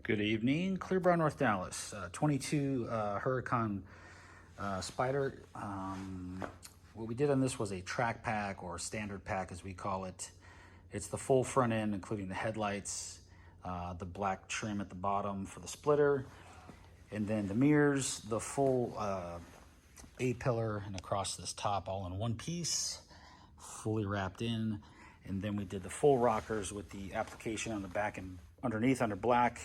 Good evening, Clearbrow, North Dallas. 22 Huracan Spider. What we did on this was a track pack, or standard pack as we call it. It's the full front end, including the headlights, the black trim at the bottom for the splitter, and then the mirrors, the full A-pillar and across this top all in one piece, fully wrapped in. And then we did the full rockers with the application on the back and underneath under black,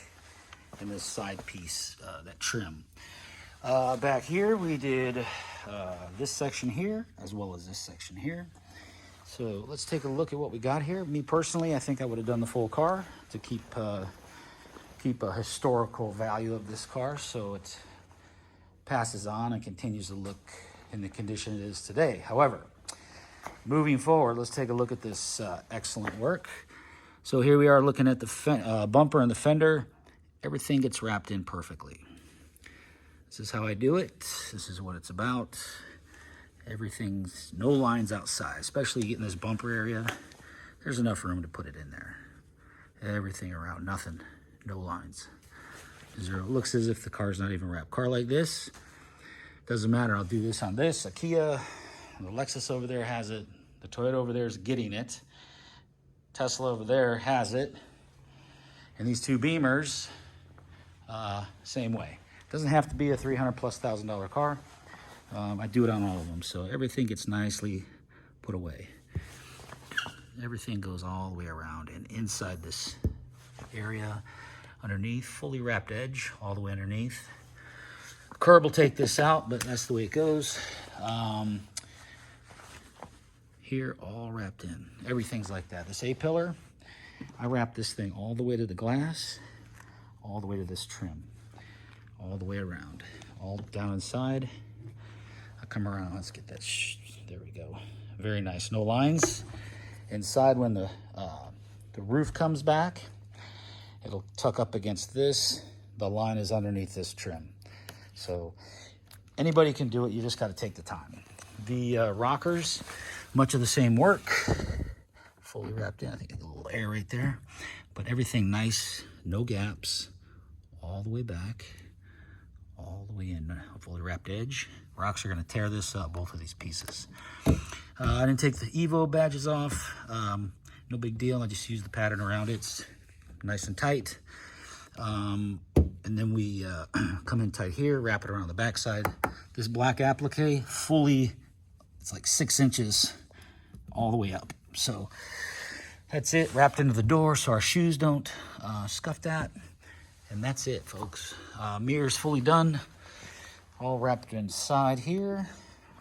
and this side piece, that trim. Back here we did this section here as well as this section here. So let's take a look at what we got here. Me personally, I think I would have done the full car to keep a historical value of this car, so it passes on and continues to look in the condition it is today. However, moving forward, let's take a look at this excellent work. So here we are looking at the bumper and the fender. Everything gets wrapped in perfectly. This is how I do it. This is what it's about. Everything's no lines outside, especially getting this bumper area. There's enough room to put it in there. Everything around, nothing, no lines. Zero. It looks as if the car's not even wrapped. Car like this, doesn't matter. I'll do this on this. A Kia, the Lexus over there has it. The Toyota over there is getting it. Tesla over there has it. And these two Beamers, same way. Doesn't have to be a $300,000+ car. I do it on all of them, so everything gets nicely put away. Everything goes all the way around and inside this area underneath, fully wrapped edge all the way underneath. The curb will take this out, but that's the way it goes. Here, all wrapped in. Everything's like that. This A-pillar, I wrap this thing all the way to the glass, all the way to this trim, all the way around, all down inside. I come around, let's get that, there we go. Very nice, no lines. Inside, when the roof comes back, it'll tuck up against this. The line is underneath this trim. So anybody can do it, you just gotta take the time. The rockers, much of the same work, fully wrapped in. I think a little air right there, but everything nice, no gaps, all the way back, all the way in, fully wrapped edge. Rocks are gonna tear this up, both of these pieces. I didn't take the Evo badges off. No big deal, I just used the pattern around it. It's nice and tight. And then we come in tight here, wrap it around the backside. This black applique, fully, it's like 6 inches all the way up. So that's it, wrapped into the door so our shoes don't scuff that. And that's it, folks. Mirrors fully done, all wrapped inside here,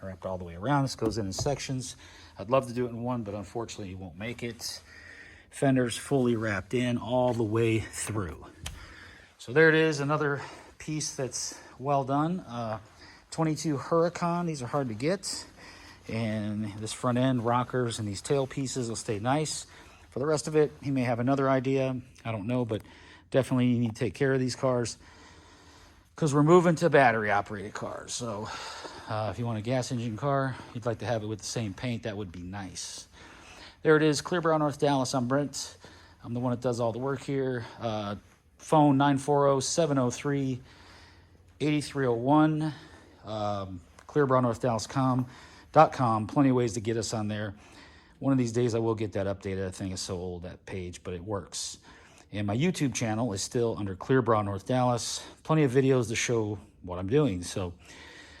wrapped all the way around. This goes in sections. I'd love to do it in one, but unfortunately you won't make it. Fenders fully wrapped in all the way through. So there it is, another piece that's well done. 22 Huracan, these are hard to get. And this front end, rockers, and these tail pieces will stay nice. For the rest of it, he may have another idea. I don't know, but definitely you need to take care of these cars because we're moving to battery operated cars. So if you want a gas engine car, you'd like to have it with the same paint, that would be nice. There it is, Clearbrow, North Dallas. I'm Brent. I'm the one that does all the work here. Phone 940-703-8301. ClearbrowNorthDallas.com. Plenty of ways to get us on there. One of these days I will get that updated. I think it's so old, that page, but it works. And my YouTube channel is still under Clearbrow, North Dallas. Plenty of videos to show what I'm doing. So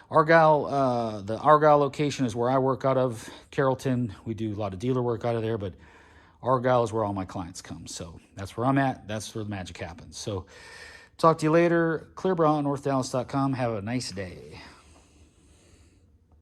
Argyle, the Argyle location is where I work out of. Carrollton, we do a lot of dealer work out of there, but Argyle is where all my clients come. So that's where I'm at. That's where the magic happens. So talk to you later. ClearbrowNorthDallas.com. Have a nice day.